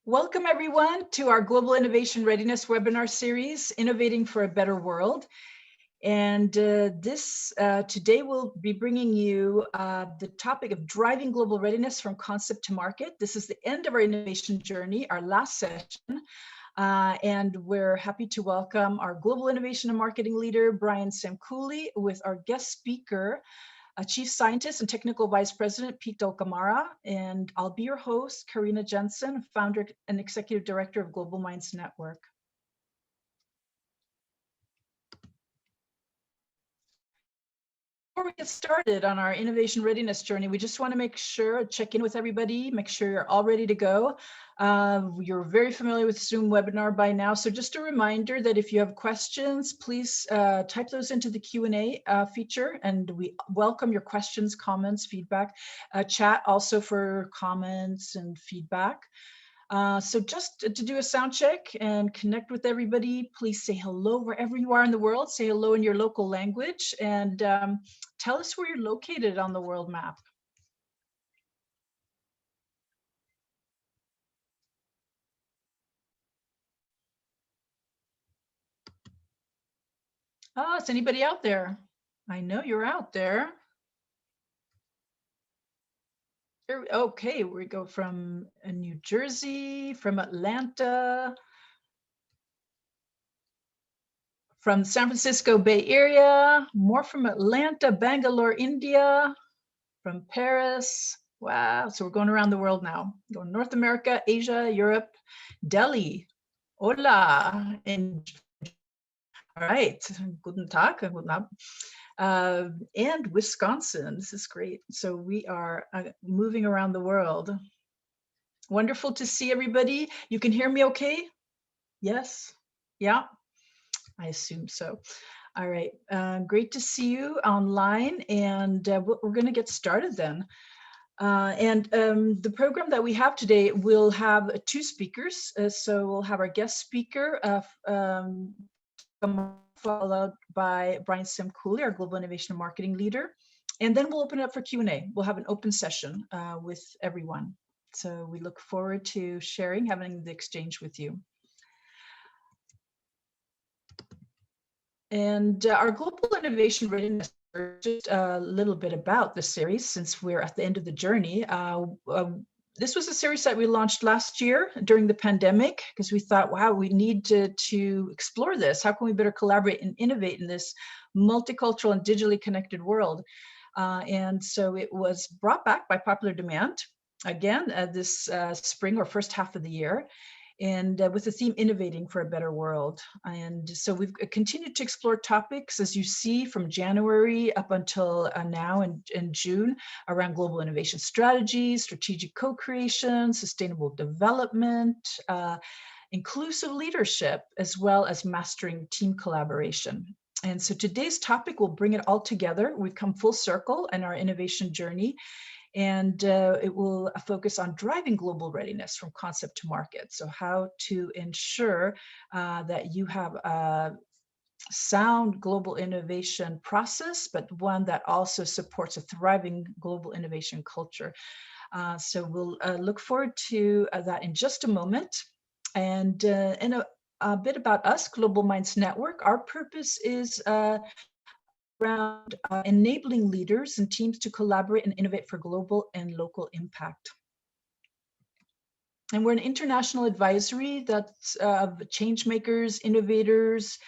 Welcome everyone to our Global Innovation Readiness webinar series, Innovating for a Better World. And today we'll be bringing you the topic of driving global readiness from concept to market. This is the end of our innovation journey, our last session. And we're happy to welcome our Global Innovation and Marketing Leader, Bryan Semkuley, with our guest speaker, Chief Scientist and Technical Vice President, Pete Dulcamara, and I'll be your host, Karina Jensen, Founder and Executive Director of Global Minds Network. Before we get started on our innovation readiness journey, we just want to check in with everybody, make sure you're all ready to go. You're very familiar with Zoom webinar by now. So just a reminder that if you have questions, please type those into the Q&A feature, and we welcome your questions, comments, feedback. Chat also for comments and feedback. So just to do a sound check and connect with everybody, please say hello wherever you are in the world. Say hello in your local language and tell us where you're located on the world map. Oh, is anybody out there? I know you're out there. Okay, we go from New Jersey, from Atlanta, from San Francisco Bay Area, more from Atlanta, Bangalore, India, from Paris. Wow, so we're going around the world now. Going North America, Asia, Europe, Delhi. Hola. All right, guten Tag, guten Abend. And Wisconsin. This is great. So we are moving around the world. Wonderful to see everybody. You can hear me okay? Yes? Yeah? I assume so. All right, great to see you online, and we're going to get started then. The program that we have today will have two speakers. So we'll have our guest speaker, followed by Bryan Semkuley, our Global Innovation and Marketing Leader. And then we'll open it up for Q&A. We'll have an open session with everyone. So we look forward to having the exchange with you. And our Global Innovation Readiness, just a little bit about the series, since we're at the end of the journey. This was a series that we launched last year during the pandemic, because we thought, wow, we need to explore this. How can we better collaborate and innovate in this multicultural and digitally connected world? And so it was brought back by popular demand, again, this spring or first half of the year, and with the theme Innovating for a Better World. And so we've continued to explore topics, as you see, from January up until now in June, around global innovation strategies, strategic co-creation, sustainable development, inclusive leadership, as well as mastering team collaboration. And so today's topic will bring it all together. We've come full circle in our innovation journey, and it will focus on driving global readiness from concept to market. So how to ensure that you have a sound global innovation process, but one that also supports a thriving global innovation culture. So we'll look forward to that in just a moment. And a bit about us, Global Minds Network. Our purpose is around enabling leaders and teams to collaborate and innovate for global and local impact. And we're an international advisory that's change makers, innovators,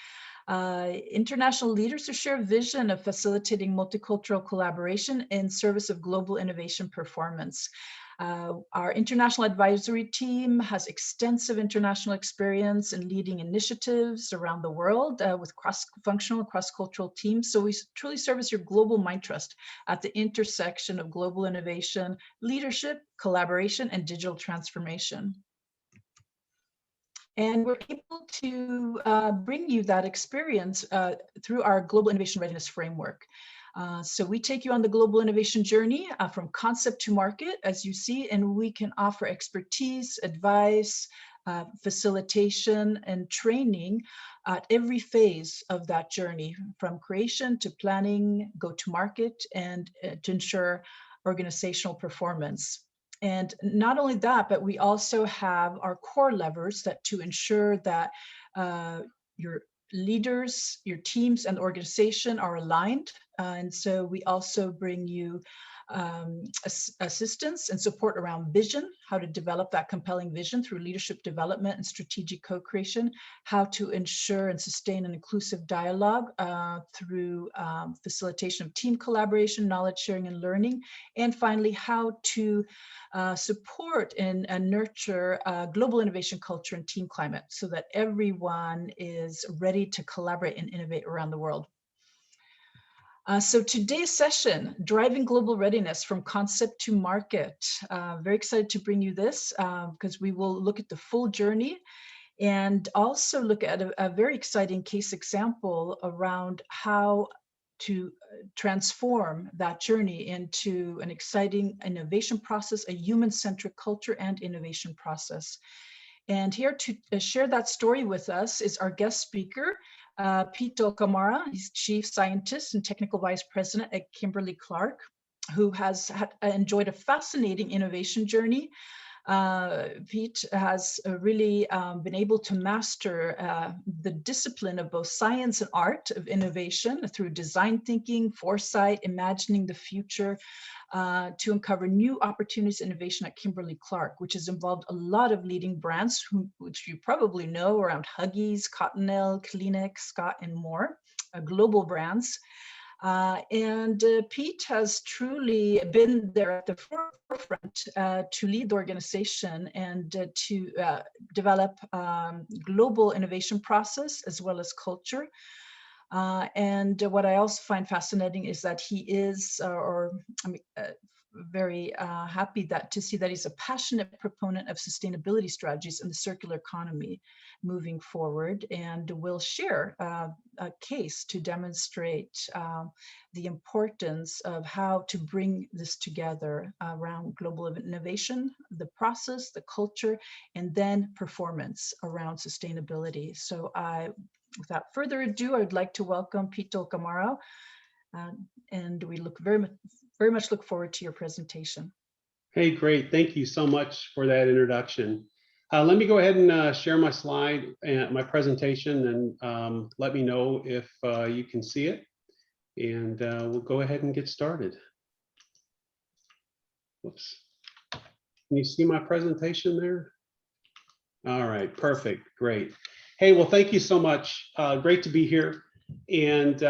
international leaders who share a vision of facilitating multicultural collaboration in service of global innovation performance. Our international advisory team has extensive international experience in leading initiatives around the world with cross-functional, cross-cultural teams. So we truly serve as your global mind trust at the intersection of global innovation, leadership, collaboration, and digital transformation. And we're able to bring you that experience through our Global Innovation Readiness Framework. So we take you on the global innovation journey from concept to market, as you see, and we can offer expertise, advice, facilitation, and training at every phase of that journey, from creation to planning, go to market, and to ensure organizational performance. And not only that, but we also have our core levers that to ensure that your leaders, your teams and organization are aligned. And so we also bring you assistance and support around vision, how to develop that compelling vision through leadership development and strategic co-creation, how to ensure and sustain an inclusive dialogue through facilitation of team collaboration, knowledge sharing and learning, and finally, how to support and nurture global innovation culture and team climate so that everyone is ready to collaborate and innovate around the world. So today's session, Driving Global Readiness from Concept to Market. Very excited to bring you this because we will look at the full journey and also look at a very exciting case example around how to transform that journey into an exciting innovation process, a human-centric culture and innovation process. And here to share that story with us is our guest speaker, Pete Dulcamara. He's Chief Scientist and Technical Vice President at Kimberly-Clark, who has enjoyed a fascinating innovation journey. Pete has really been able to master the discipline of both science and art of innovation through design thinking, foresight, imagining the future, to uncover new opportunities innovation at Kimberly-Clark, which has involved a lot of leading brands, which you probably know around Huggies, Cottonelle, Kleenex, Scott, and more, global brands. Pete has truly been there at the forefront to lead the organization and to develop global innovation process as well as culture. And what I also find fascinating is that he is, very happy to see that he's a passionate proponent of sustainability strategies in the circular economy moving forward, and will share a case to demonstrate the importance of how to bring this together around global innovation, the process, the culture, and then performance around sustainability. So without further ado, I would like to welcome Pete Dulcamara, and we very much look forward to your presentation. Hey, great. Thank you so much for that introduction. Let me go ahead and share my slide and my presentation, and let me know if you can see it. And we'll go ahead and get started. Whoops. Can you see my presentation there? All right, perfect, great. Hey, well, thank you so much. Great to be here. And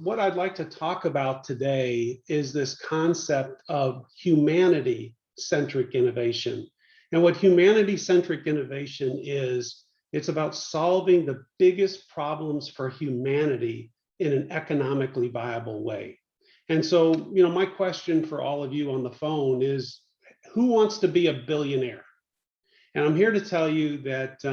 what I'd like to talk about today is this concept of humanity-centric innovation. And what humanity-centric innovation is, it's about solving the biggest problems for humanity in an economically viable way. And so, my question for all of you on the phone is, who wants to be a billionaire? And I'm here to tell you that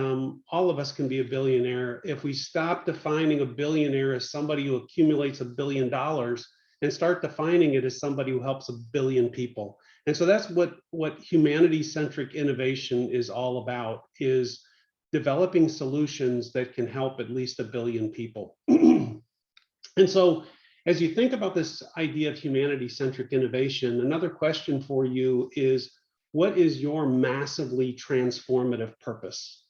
all of us can be a billionaire if we stop defining a billionaire as somebody who accumulates $1 billion and start defining it as somebody who helps 1 billion people. And so that's what humanity-centric innovation is all about, is developing solutions that can help at least 1 billion people. And so as you think about this idea of humanity-centric innovation, another question for you is, what is your massively transformative purpose,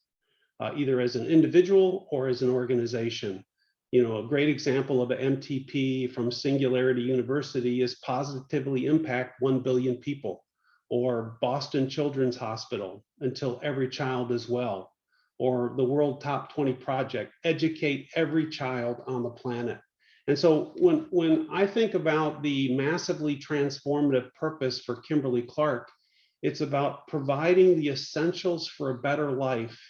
either as an individual or as an organization? A great example of an MTP from Singularity University is positively impact 1 billion people, or Boston Children's Hospital, until every child is well, or the World Top 20 Project, educate every child on the planet. And so when I think about the massively transformative purpose for Kimberly-Clark, it's about providing the essentials for a better life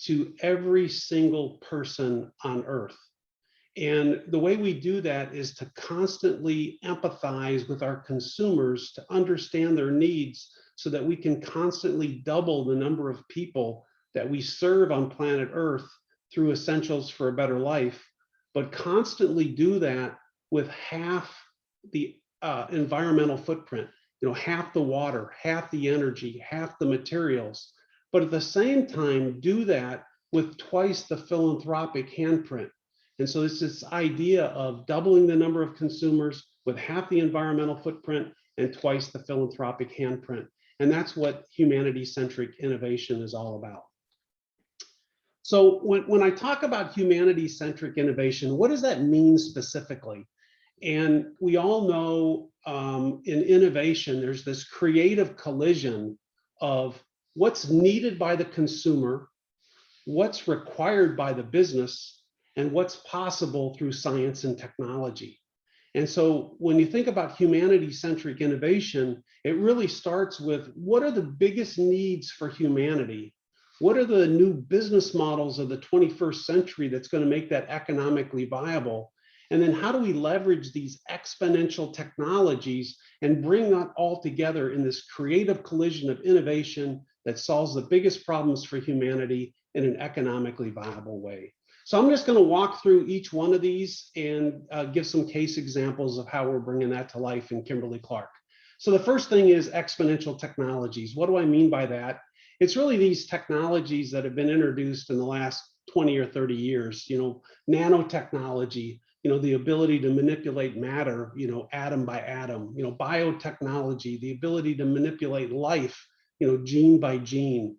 to every single person on Earth. And the way we do that is to constantly empathize with our consumers, to understand their needs so that we can constantly double the number of people that we serve on planet Earth through essentials for a better life, but constantly do that with half the environmental footprint. Half the water, half the energy, half the materials, but at the same time, do that with twice the philanthropic handprint. And so it's this idea of doubling the number of consumers with half the environmental footprint and twice the philanthropic handprint. And that's what humanity-centric innovation is all about. So when I talk about humanity-centric innovation, what does that mean specifically? And we all know in innovation, there's this creative collision of what's needed by the consumer, what's required by the business, and what's possible through science and technology. And so when you think about humanity-centric innovation, it really starts with what are the biggest needs for humanity? What are the new business models of the 21st century that's going to make that economically viable? And then how do we leverage these exponential technologies and bring that all together in this creative collision of innovation that solves the biggest problems for humanity in an economically viable way? So I'm just going to walk through each one of these and give some case examples of how we're bringing that to life in Kimberly-Clark. So the first thing is exponential technologies. What do I mean by that? It's really these technologies that have been introduced in the last 20 or 30 years, nanotechnology, the ability to manipulate matter, atom by atom, biotechnology, the ability to manipulate life, gene by gene,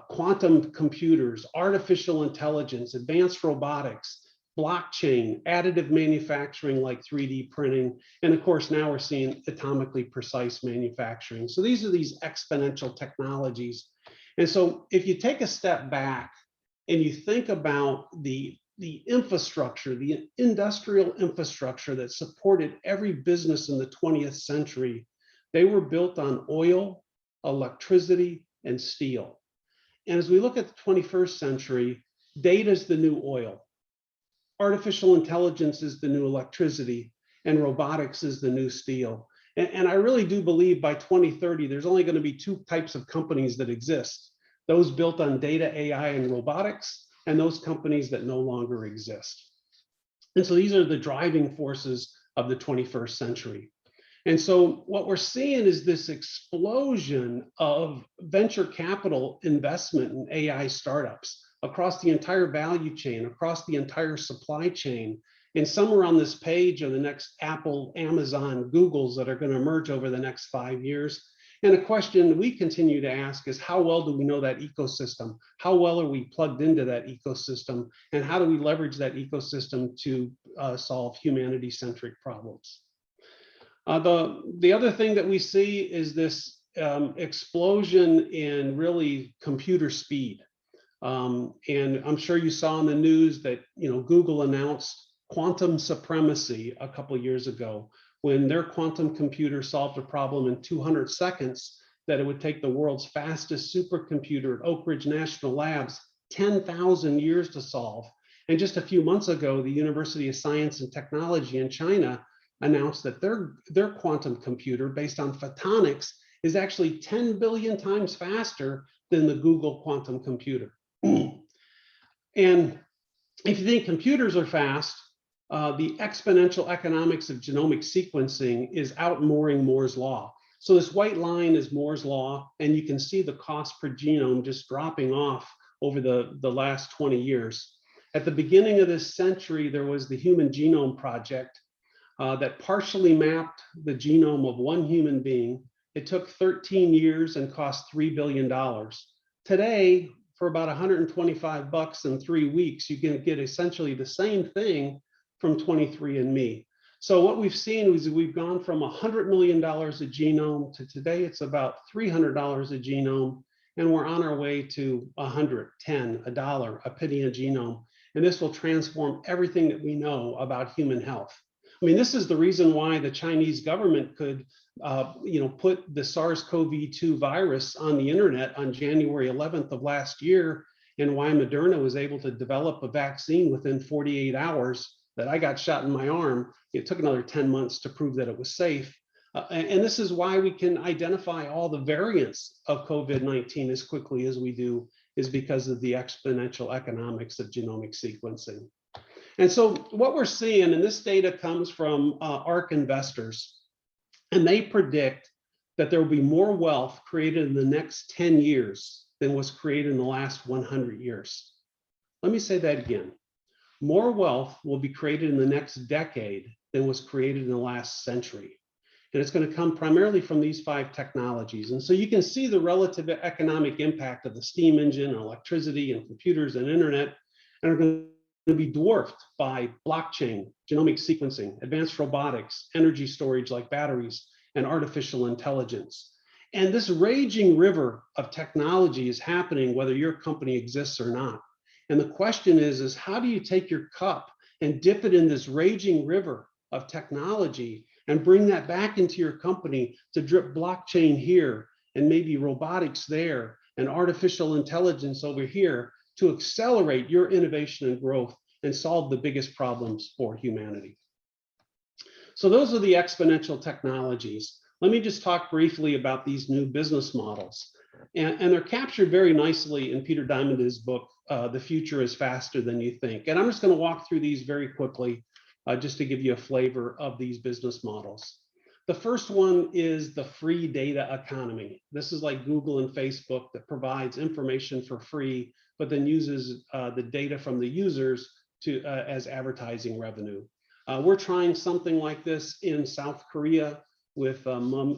quantum computers, artificial intelligence, advanced robotics, blockchain, additive manufacturing like 3D printing, and of course now we're seeing atomically precise manufacturing. So these are these exponential technologies. And so if you take a step back and you think about the infrastructure, the industrial infrastructure that supported every business in the 20th century, they were built on oil, electricity, and steel. And as we look at the 21st century, data is the new oil. Artificial intelligence is the new electricity, and robotics is the new steel. And I really do believe by 2030, there's only going to be two types of companies that exist: those built on data, AI, and robotics, and those companies that no longer exist. And so these are the driving forces of the 21st century. And so what we're seeing is this explosion of venture capital investment in AI startups across the entire value chain, across the entire supply chain. And somewhere on this page are the next Apple, Amazon, Googles that are going to emerge over the next 5 years. And a question we continue to ask is, how well do we know that ecosystem? How well are we plugged into that ecosystem? And how do we leverage that ecosystem to solve humanity-centric problems? The other thing that we see is this explosion in really computer speed. And I'm sure you saw in the news that Google announced quantum supremacy a couple of years ago, when their quantum computer solved a problem in 200 seconds that it would take the world's fastest supercomputer at Oak Ridge National Labs 10,000 years to solve. And just a few months ago, the University of Science and Technology in China announced that their quantum computer based on photonics is actually 10 billion times faster than the Google quantum computer. And if you think computers are fast, the exponential economics of genomic sequencing is outmooring Moore's law. So this white line is Moore's law, and you can see the cost per genome just dropping off over the last 20 years. At the beginning of this century, there was the Human Genome Project that partially mapped the genome of one human being. It took 13 years and cost $3 billion. Today, for about $125 in 3 weeks, you can get essentially the same thing from 23andMe. So what we've seen is we've gone from $100 million a genome to today it's about $300 a genome, and we're on our way to $100, $10, $1, a penny a genome. And this will transform everything that we know about human health. I mean, this is the reason why the Chinese government could, put the SARS-CoV-2 virus on the internet on January 11th of last year, and why Moderna was able to develop a vaccine within 48 hours that I got shot in my arm. It took another 10 months to prove that it was safe. And this is why we can identify all the variants of COVID-19 as quickly as we do, is because of the exponential economics of genomic sequencing. And so what we're seeing, and this data comes from ARK Investors, and they predict that there will be more wealth created in the next 10 years than was created in the last 100 years. Let me say that again. More wealth will be created in the next decade than was created in the last century. And it's going to come primarily from these 5 technologies. And so you can see the relative economic impact of the steam engine, and electricity, and computers, and internet, and are going to be dwarfed by blockchain, genomic sequencing, advanced robotics, energy storage like batteries, and artificial intelligence. And this raging river of technology is happening whether your company exists or not. And the question is how do you take your cup and dip it in this raging river of technology and bring that back into your company to drip blockchain here and maybe robotics there and artificial intelligence over here to accelerate your innovation and growth and solve the biggest problems for humanity. So those are the exponential technologies. Let me just talk briefly about these new business models. And they're captured very nicely in Peter Diamand's book, The Future is Faster Than You Think. And I'm just going to walk through these very quickly just to give you a flavor of these business models. The first one is the free data economy. This is like Google and Facebook that provides information for free, but then uses the data from the users to as advertising revenue. We're trying something like this in South Korea with Huggies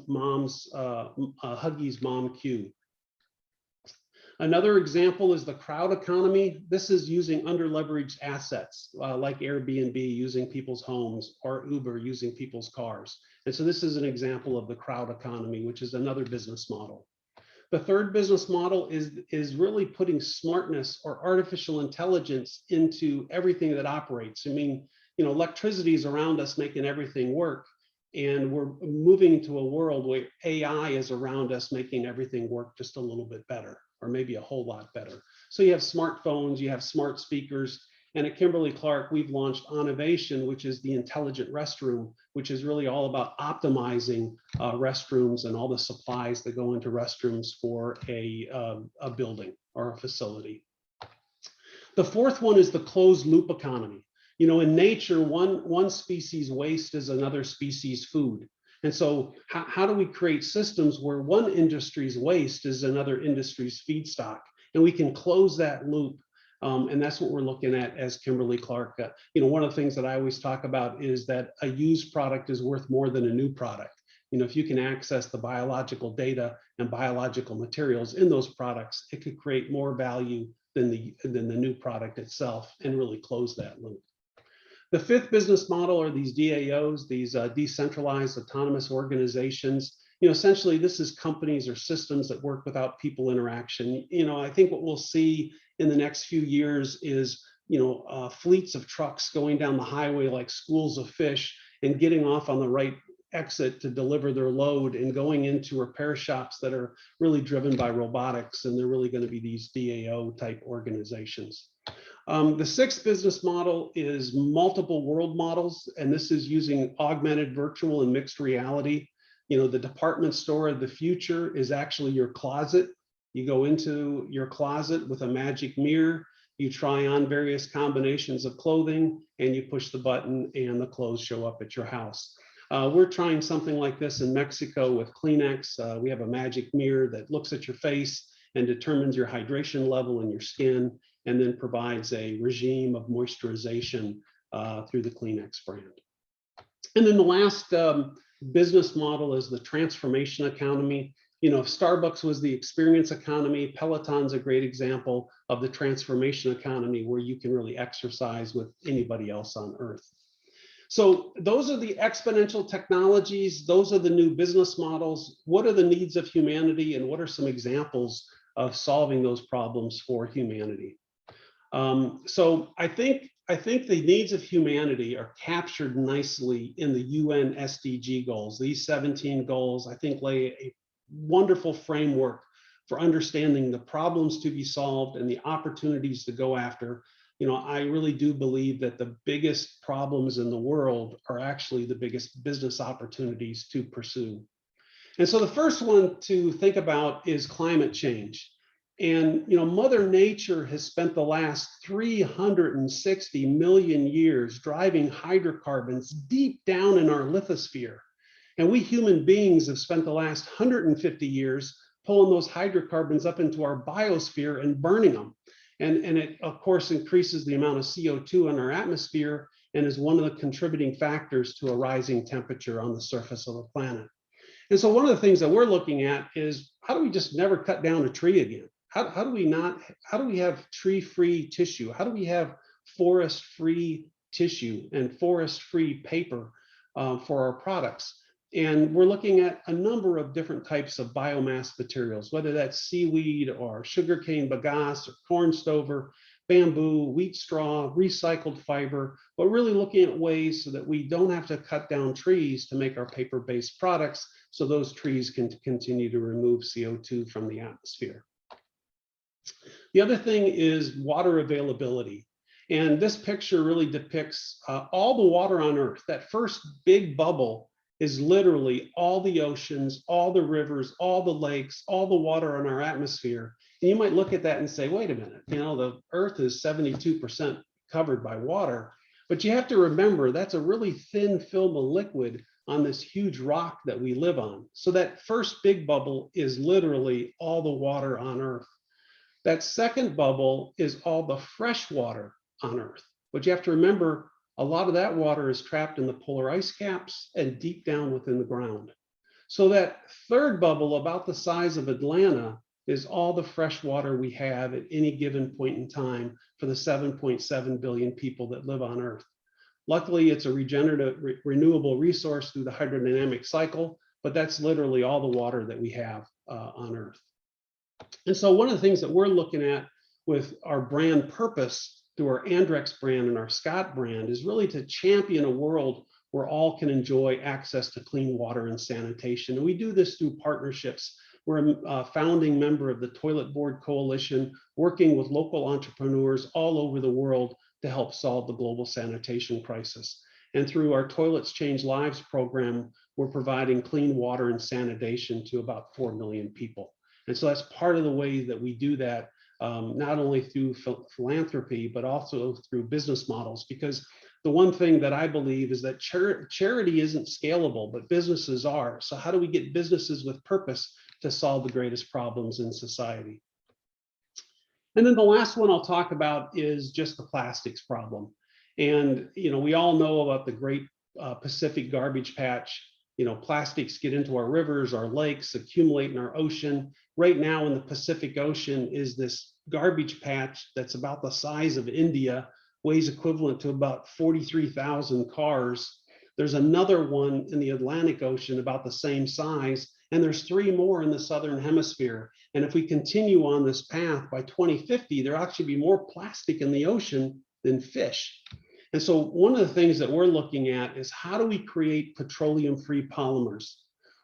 Mom Q. Another example is the crowd economy. This is using underleveraged assets like Airbnb using people's homes, or Uber using people's cars. And so this is an example of the crowd economy, which is another business model. The third business model is really putting smartness or artificial intelligence into everything that operates. I mean, you know, electricity is around us making everything work. And we're moving to a world where AI is around us making everything work just a little bit better, or maybe a whole lot better. So you have smartphones, you have smart speakers, and at Kimberly-Clark, we've launched Innovating, which is the intelligent restroom, which is really all about optimizing restrooms and all the supplies that go into restrooms for a building or a facility. The fourth one is the closed loop economy. You know, in nature, one species waste is another species food. And so how do we create systems where one industry's waste is another industry's feedstock? And we can close that loop. And that's what we're looking at as Kimberly-Clark. You know, one of the things that I always talk about is that a used product is worth more than a new product. You know, if you can access the biological data and biological materials in those products, it could create more value than the new product itself and really close that loop. The fifth business model are these DAOs, these decentralized autonomous organizations. You know, essentially this is companies or systems that work without people interaction. You know, I think what we'll see in the next few years is, you know, fleets of trucks going down the highway like schools of fish and getting off on the right exit to deliver their load and going into repair shops that are really driven by robotics. And they're really going to be these DAO type organizations. The sixth business model is multiple world models, and this is using augmented, virtual, and mixed reality. You know, the department store of the future is actually your closet. You go into your closet with a magic mirror, you try on various combinations of clothing, and you push the button and the clothes show up at your house. We're trying something like this in Mexico with Kleenex. We have a magic mirror that looks at your face and determines your hydration level in your skin, and then provides a regime of moisturization through the Kleenex brand. And then the last business model is the transformation economy. You know, if Starbucks was the experience economy, Peloton's a great example of the transformation economy where you can really exercise with anybody else on earth. So those are the exponential technologies. Those are the new business models. What are the needs of humanity, and what are some examples of solving those problems for humanity? So I think the needs of humanity are captured nicely in the UN SDG goals. These 17 goals, I think, lay a wonderful framework for understanding the problems to be solved and the opportunities to go after. You know, I really do believe that the biggest problems in the world are actually the biggest business opportunities to pursue. And so the first one to think about is climate change. And, you know, Mother Nature has spent the last 360 million years driving hydrocarbons deep down in our lithosphere. And we human beings have spent the last 150 years pulling those hydrocarbons up into our biosphere and burning them. And it, of course, increases the amount of CO2 in our atmosphere. and is one of the contributing factors to a rising temperature on the surface of the planet. And so one of the things that we're looking at is, how do we just never cut down a tree again? How do we have tree-free tissue? How do we have forest-free tissue and forest-free paper for our products? And we're looking at a number of different types of biomass materials, whether that's seaweed or sugarcane bagasse or corn stover, bamboo, wheat straw, recycled fiber, but really looking at ways so that we don't have to cut down trees to make our paper-based products, so those trees can continue to remove CO2 from the atmosphere. The other thing is water availability. And this picture really depicts all the water on Earth. That first big bubble is literally all the oceans, all the rivers, all the lakes, all the water in our atmosphere. And you might look at that and say, wait a minute, the Earth is 72% covered by water. But you have to remember, that's a really thin film of liquid on this huge rock that we live on. So that first big bubble is literally all the water on Earth. That second bubble is all the fresh water on Earth. But you have to remember, a lot of that water is trapped in the polar ice caps and deep down within the ground. So that third bubble, about the size of Atlanta, is all the fresh water we have at any given point in time for the 7.7 billion people that live on Earth. Luckily, it's a regenerative, renewable resource through the hydrodynamic cycle, but that's literally all the water that we have on Earth. And so one of the things that we're looking at with our brand purpose through our Andrex brand and our Scott brand is really to champion a world where all can enjoy access to clean water and sanitation. And we do this through partnerships. We're a founding member of the Toilet Board Coalition, working with local entrepreneurs all over the world to help solve the global sanitation crisis. And through our Toilets Change Lives program, we're providing clean water and sanitation to about 4 million people. And so that's part of the way that we do that, not only through philanthropy, but also through business models. Because the one thing that I believe is that charity isn't scalable, but businesses are. So how do we get businesses with purpose to solve the greatest problems in society? And then the last one I'll talk about is just the plastics problem. And we all know about the great Pacific garbage patch. Plastics get into our rivers, our lakes, accumulate in our ocean. Right now in the Pacific Ocean is this garbage patch that's about the size of India, weighs equivalent to about 43,000 cars. There's another one in the Atlantic Ocean about the same size, and there's 3 more in the Southern Hemisphere. And if we continue on this path, by 2050, there'll actually be more plastic in the ocean than fish. And so one of the things that we're looking at is, how do we create petroleum-free polymers?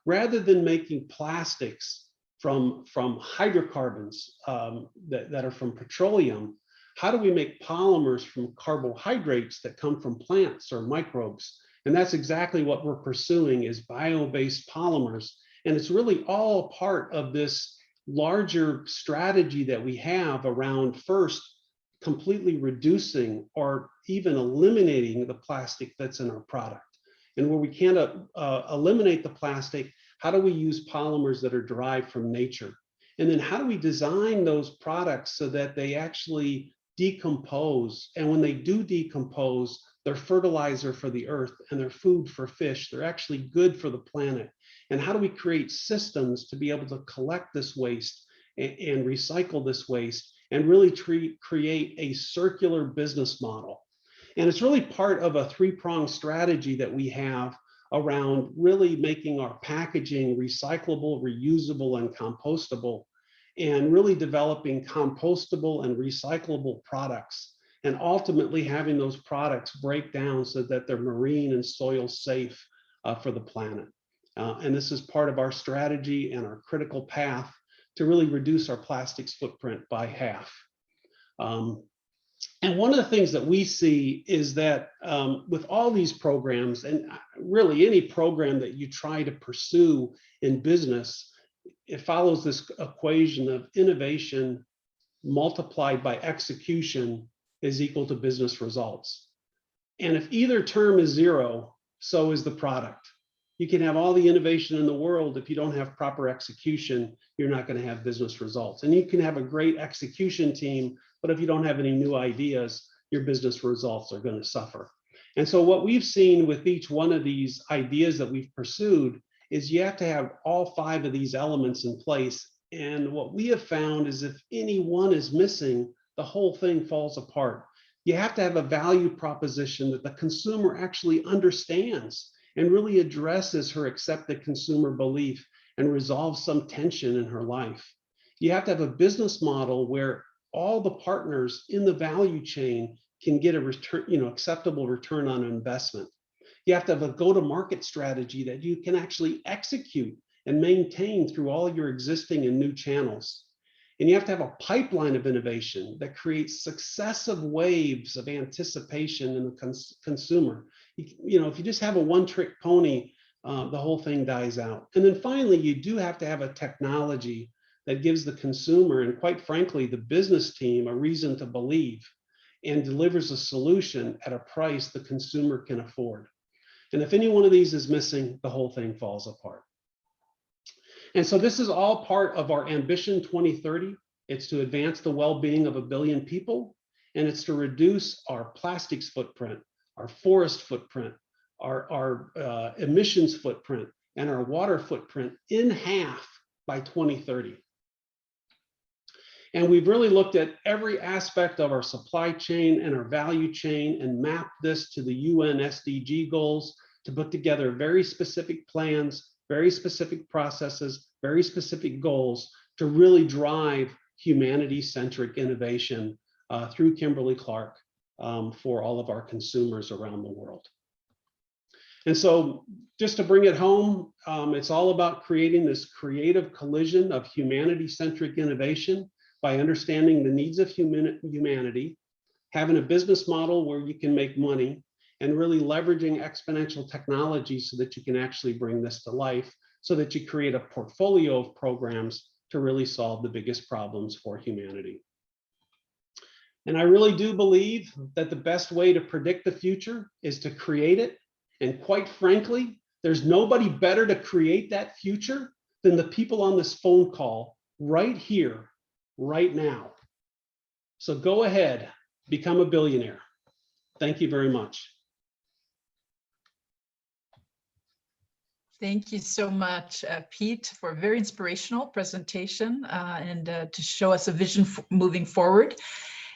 Rather than making plastics from hydrocarbons that are from petroleum, how do we make polymers from carbohydrates that come from plants or microbes? And that's exactly what we're pursuing, is bio-based polymers. And it's really all part of this larger strategy that we have around, first, completely reducing or even eliminating the plastic that's in our product. And where we can't eliminate the plastic, how do we use polymers that are derived from nature? And then how do we design those products so that they actually decompose? And when they do decompose, they're fertilizer for the earth and they're food for fish. They're actually good for the planet. And how do we create systems to be able to collect this waste and recycle this waste and really create a circular business model? And it's really part of a 3-pronged strategy that we have around really making our packaging recyclable, reusable, and compostable, and really developing compostable and recyclable products, and ultimately having those products break down so that they're marine and soil safe for the planet. And this is part of our strategy and our critical path to really reduce our plastics footprint by half. And one of the things that we see is that with all these programs, and really any program that you try to pursue in business, it follows this equation of innovation multiplied by execution is equal to business results. And if either term is 0, so is the product. You can have all the innovation in the world. If you don't have proper execution, you're not going to have business results. And you can have a great execution team, but if you don't have any new ideas, your business results are going to suffer. And so what we've seen with each one of these ideas that we've pursued is you have to have all 5 of these elements in place. And what we have found is if any one is missing, the whole thing falls apart. You have to have a value proposition that the consumer actually understands and really addresses her accepted consumer belief and resolves some tension in her life. You have to have a business model where all the partners in the value chain can get a return, acceptable return on investment. You have to have a go-to-market strategy that you can actually execute and maintain through all your existing and new channels. And you have to have a pipeline of innovation that creates successive waves of anticipation in the consumer. If you just have a one-trick pony, the whole thing dies out. And then finally, you do have to have a technology that gives the consumer and, quite frankly, the business team a reason to believe and delivers a solution at a price the consumer can afford. And if any one of these is missing, the whole thing falls apart. And so this is all part of our Ambition 2030. It's to advance the well-being of 1 billion people, and it's to reduce our plastics footprint, our forest footprint, our emissions footprint, and our water footprint in half by 2030. And we've really looked at every aspect of our supply chain and our value chain and mapped this to the UN SDG goals to put together very specific plans, very specific processes, very specific goals to really drive humanity-centric innovation through Kimberly-Clark for all of our consumers around the world. And so just to bring it home, it's all about creating this creative collision of humanity-centric innovation by understanding the needs of humanity, having a business model where you can make money, and really leveraging exponential technologies so that you can actually bring this to life, so that you create a portfolio of programs to really solve the biggest problems for humanity. And I really do believe that the best way to predict the future is to create it. And quite frankly, there's nobody better to create that future than the people on this phone call right here, right now. So go ahead, become a billionaire. Thank you very much. Thank you so much, Pete, for a very inspirational presentation and to show us a vision moving forward.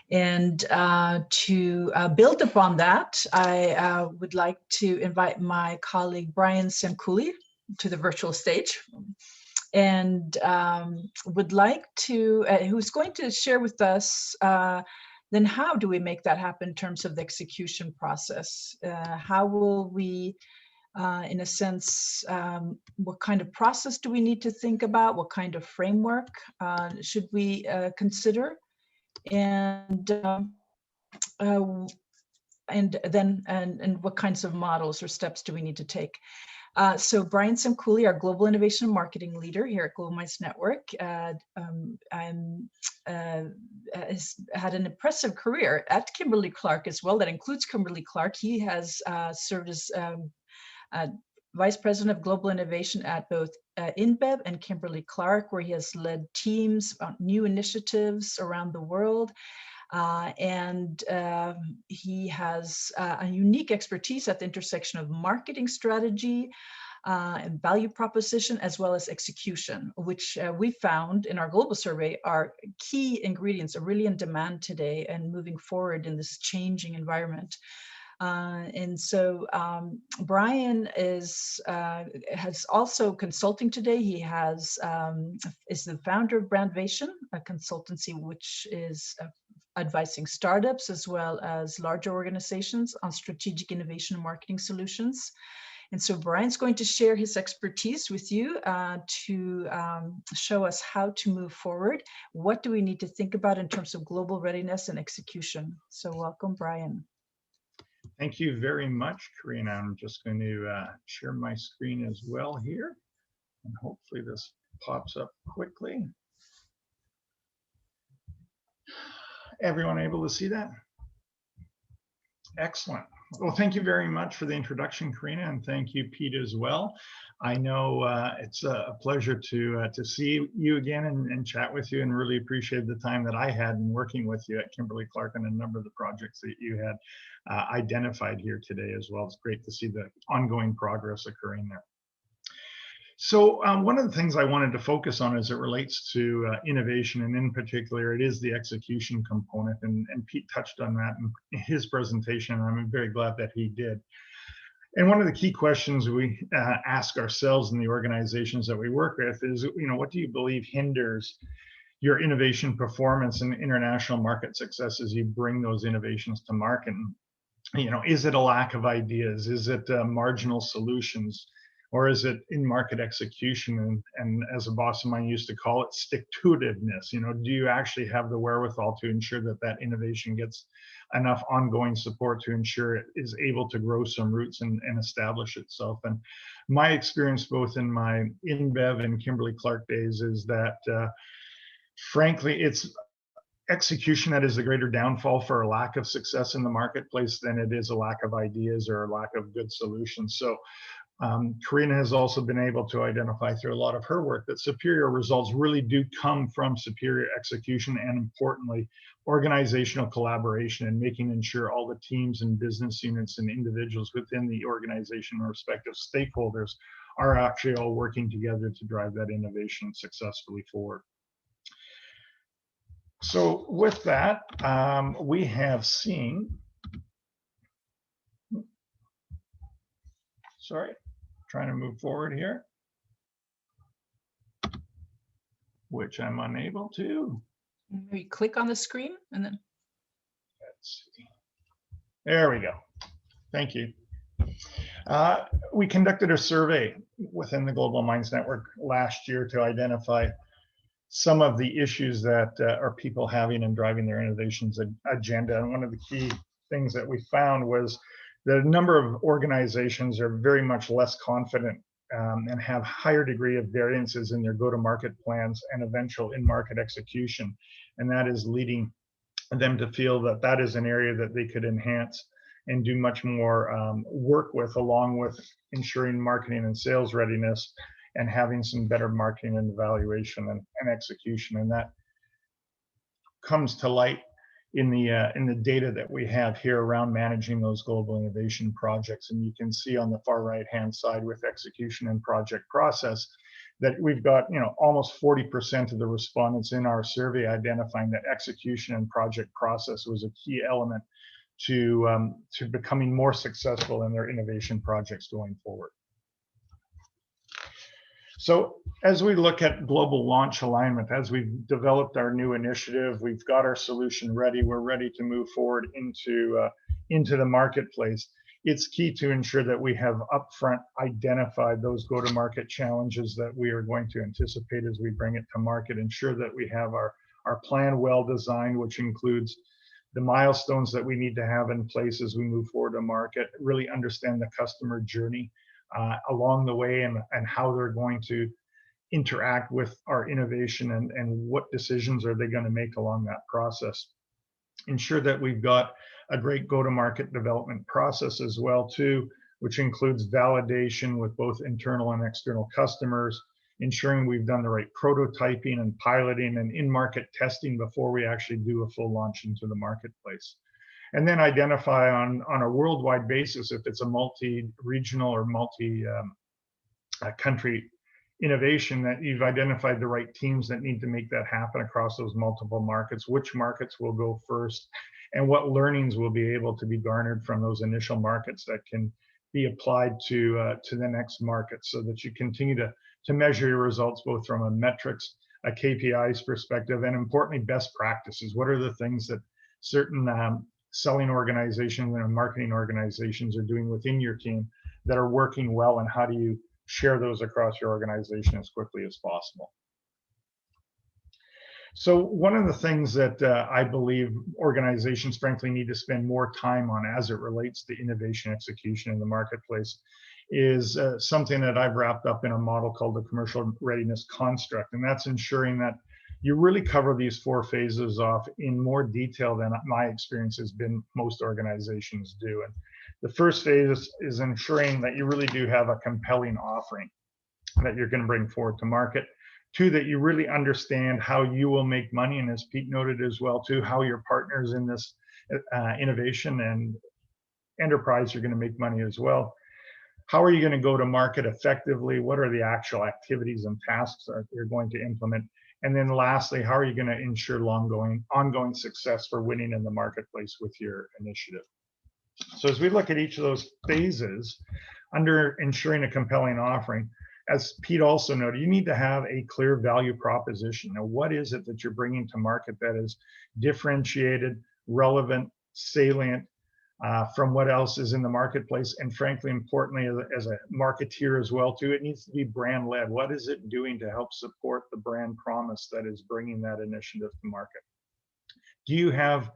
And to build upon that, I would like to invite my colleague, Bryan Semkuley, to the virtual stage. And would like to, who's going to share with us then how do we make that happen in terms of the execution process? How will we, in a sense, what kind of process do we need to think about? What kind of framework should we consider? And what kinds of models or steps do we need to take? So Bryan Semkuley, our Global Innovation and Marketing Leader here at Global Minds Network, has had an impressive career at Kimberly-Clark as well. That includes Kimberly-Clark. He has served as Vice President of Global Innovation at both InBev and Kimberly-Clark, where he has led teams on new initiatives around the world. He has a unique expertise at the intersection of marketing strategy and value proposition, as well as execution, which we found in our global survey are key ingredients, are really in demand today and moving forward in this changing environment. Bryan has also consulting today. He is the founder of Brandvation, a consultancy which is advising startups as well as larger organizations on strategic innovation and marketing solutions. And so Bryan's going to share his expertise with you to show us how to move forward. What do we need to think about in terms of global readiness and execution? So welcome, Bryan. Thank you very much, Karina. I'm just going to share my screen as well here, and hopefully this pops up quickly. Everyone able to see that? Excellent. Well, thank you very much for the introduction, Karina, and thank you, Pete, as well. I know it's a pleasure to see you again and chat with you, and really appreciate the time that I had in working with you at Kimberly-Clark on a number of the projects that you had identified here today as well. It's great to see the ongoing progress occurring there. So one of the things I wanted to focus on as it relates to innovation, and in particular, it is the execution component. And Pete touched on that in his presentation, and I'm very glad that he did. And one of the key questions we ask ourselves in the organizations that we work with is, what do you believe hinders your innovation performance and international market success as you bring those innovations to market? And, is it a lack of ideas? Is it marginal solutions? Or is it in-market execution? And as a boss of mine used to call it, stick-to-itiveness. Do you actually have the wherewithal to ensure that that innovation gets enough ongoing support to ensure it is able to grow some roots and establish itself? And my experience, both in my InBev and Kimberly-Clark days, is that, frankly, it's execution that is the greater downfall for a lack of success in the marketplace than it is a lack of ideas or a lack of good solutions. So Karina has also been able to identify through a lot of her work that superior results really do come from superior execution, and importantly, organizational collaboration, and making sure all the teams and business units and individuals within the organization and respective stakeholders are actually all working together to drive that innovation successfully forward. So with that, we have seen, trying to move forward here, which I'm unable to. Maybe click on the screen and then. Let's see. There we go. Thank you. We conducted a survey within the Global Minds Network last year to identify some of the issues that are people having and driving their innovations agenda. And one of the key things that we found was that a number of organizations are very much less confident and have higher degree of variances in their go-to-market plans and eventual in-market execution. And that is leading them to feel that that is an area that they could enhance and do much more work with, along with ensuring marketing and sales readiness and having some better marketing and evaluation and execution. And that comes to light in the data that we have here around managing those global innovation projects. And you can see on the far right-hand side with execution and project process that we've got, almost 40% of the respondents in our survey identifying that execution and project process was a key element to becoming more successful in their innovation projects going forward. So as we look at global launch alignment, as we've developed our new initiative, we've got our solution ready, we're ready to move forward into the marketplace. It's key to ensure that we have upfront identified those go-to-market challenges that we are going to anticipate as we bring it to market, ensure that we have our plan well designed, which includes the milestones that we need to have in place as we move forward to market, really understand the customer journey along the way, and how they're going to interact with our innovation, and what decisions are they going to make along that process. Ensure that we've got a great go-to-market development process as well too, which includes validation with both internal and external customers, ensuring we've done the right prototyping and piloting and in-market testing before we actually do a full launch into the marketplace. And then identify on a worldwide basis, if it's a multi-regional or multi-country innovation, that you've identified the right teams that need to make that happen across those multiple markets, which markets will go first, and what learnings will be able to be garnered from those initial markets that can be applied to the next market, so that you continue to measure your results both from a metrics, a KPIs perspective, and importantly, best practices. What are the things that certain selling organizations and marketing organizations are doing within your team that are working well, and how do you share those across your organization as quickly as possible? So one of the things that I believe organizations frankly need to spend more time on as it relates to innovation execution in the marketplace is something that I've wrapped up in a model called the commercial readiness construct. And that's ensuring that you really cover these 4 phases off in more detail than my experience has been most organizations do. And The first phase is ensuring that you really do have a compelling offering that you're going to bring forward to market. Two, that you really understand how you will make money, and as Pete noted as well, too, how your partners in this innovation and enterprise are going to make money as well. How are you going to go to market effectively? What are the actual activities and tasks that you're going to implement? And then lastly, how are you going to ensure ongoing success for winning in the marketplace with your initiative? So as we look at each of those phases, under ensuring a compelling offering, as Pete also noted, you need to have a clear value proposition. Now, what is it that you're bringing to market that is differentiated, relevant, salient from what else is in the marketplace? And frankly, importantly, as a marketeer as well, too, it needs to be brand led. What is it doing to help support the brand promise that is bringing that initiative to market? Do you have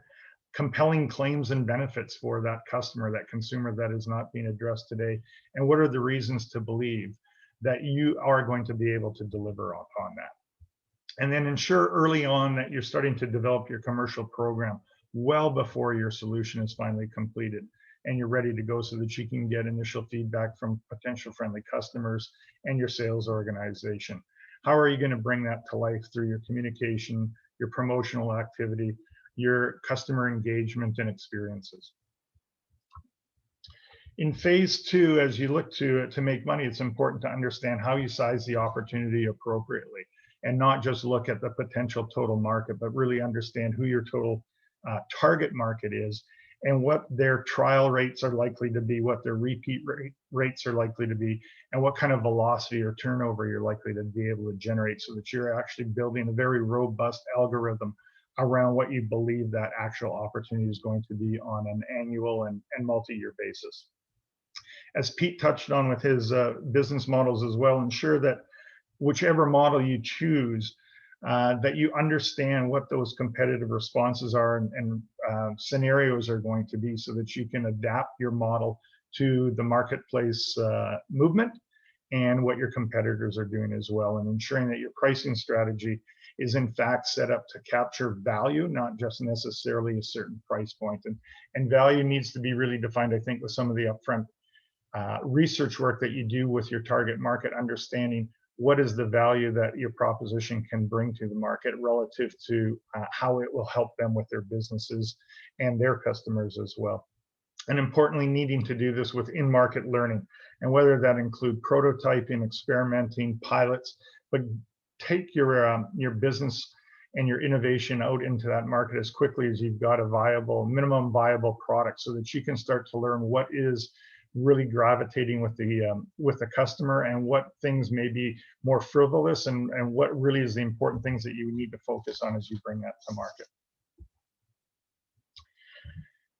compelling claims and benefits for that customer, that consumer that is not being addressed today? And what are the reasons to believe that you are going to be able to deliver upon that? And then ensure early on that you're starting to develop your commercial program well before your solution is finally completed and you're ready to go, so that you can get initial feedback from potential friendly customers and your sales organization. How are you going to bring that to life through your communication, your promotional activity, your customer engagement and experiences? In phase two, as you look to make money, it's important to understand how you size the opportunity appropriately, and not just look at the potential total market, but really understand who your total target market is and what their trial rates are likely to be, what their repeat rates are likely to be, and what kind of velocity or turnover you're likely to be able to generate, so that you're actually building a very robust algorithm around what you believe that actual opportunity is going to be on an annual and multi-year basis. As Pete touched on with his business models as well, ensure that whichever model you choose, that you understand what those competitive responses are and scenarios are going to be, so that you can adapt your model to the marketplace movement and what your competitors are doing as well, and ensuring that your pricing strategy is in fact set up to capture value, not just necessarily a certain price point. And value needs to be really defined, I think, with some of the upfront research work that you do with your target market, understanding what is the value that your proposition can bring to the market relative to how it will help them with their businesses and their customers as well. And importantly, needing to do this with in-market learning, and whether that include prototyping, experimenting, pilots, but take your business and your innovation out into that market as quickly as you've got a minimum viable product, so that you can start to learn what is really gravitating with the customer, and what things may be more frivolous, and what really is the important things that you need to focus on as you bring that to market.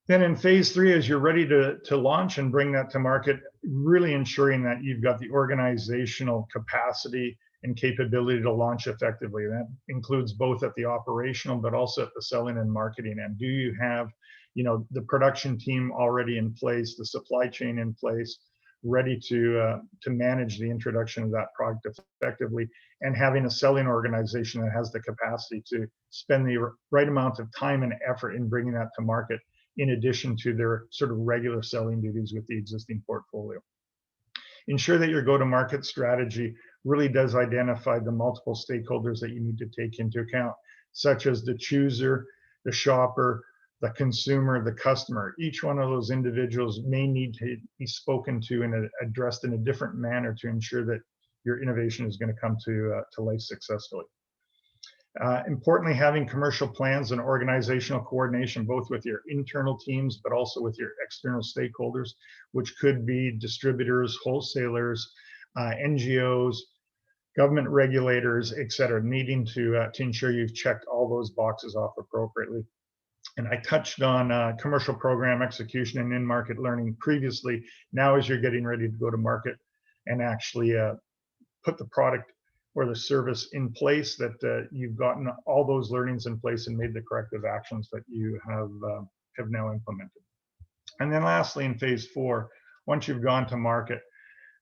Then in phase three, as you're ready to launch and bring that to market, really ensuring that you've got the organizational capacity and capability to launch effectively. That includes both at the operational, but also at the selling and marketing end. Do you have the production team already in place, the supply chain in place, ready to manage the introduction of that product effectively, and having a selling organization that has the capacity to spend the right amount of time and effort in bringing that to market, in addition to their sort of regular selling duties with the existing portfolio. Ensure that your go-to-market strategy really does identify the multiple stakeholders that you need to take into account, such as the chooser, the shopper, the consumer, the customer. Each one of those individuals may need to be spoken to and addressed in a different manner to ensure that your innovation is going to come to life successfully. Importantly, having commercial plans and organizational coordination, both with your internal teams, but also with your external stakeholders, which could be distributors, wholesalers, NGOs, government regulators, et cetera, needing to ensure you've checked all those boxes off appropriately. And I touched on commercial program execution and in-market learning previously. Now, as you're getting ready to go to market and actually put the product or the service in place, that you've gotten all those learnings in place and made the corrective actions that you have now implemented. And then lastly, in phase four, once you've gone to market,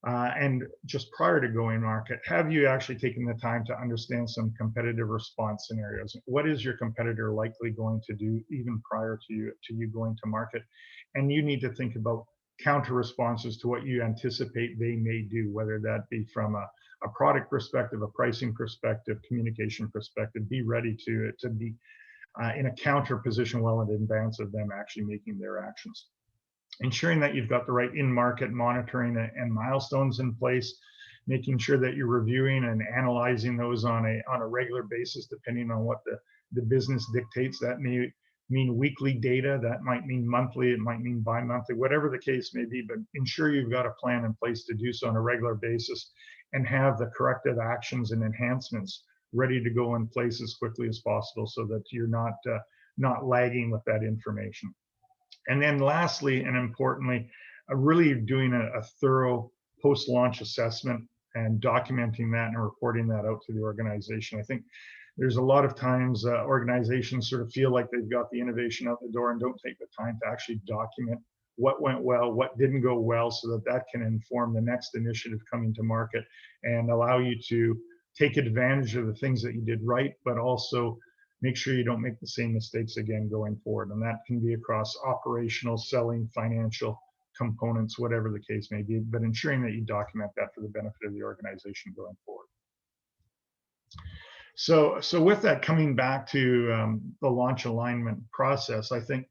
and just prior to going market, have you actually taken the time to understand some competitive response scenarios? What is your competitor likely going to do even prior to you going to market? And you need to think about, counter responses to what you anticipate they may do, whether that be from a product perspective, a pricing perspective, communication perspective. Be ready to be in a counter position well in advance of them actually making their actions. Ensuring that you've got the right in-market monitoring and milestones in place, making sure that you're reviewing and analyzing those on a regular basis, depending on what the business dictates. That may mean weekly data, that might mean monthly, it might mean bi-monthly, whatever the case may be, but ensure you've got a plan in place to do so on a regular basis and have the corrective actions and enhancements ready to go in place as quickly as possible so that you're not lagging with that information. And then lastly, and importantly, really doing a thorough post-launch assessment and documenting that and reporting that out to the organization. I think there's a lot of times organizations sort of feel like they've got the innovation out the door and don't take the time to actually document what went well, what didn't go well, so that that can inform the next initiative coming to market and allow you to take advantage of the things that you did right, but also make sure you don't make the same mistakes again going forward. And that can be across operational, selling, financial components, whatever the case may be, but ensuring that you document that for the benefit of the organization going forward. So with that, coming back to the launch alignment process, I think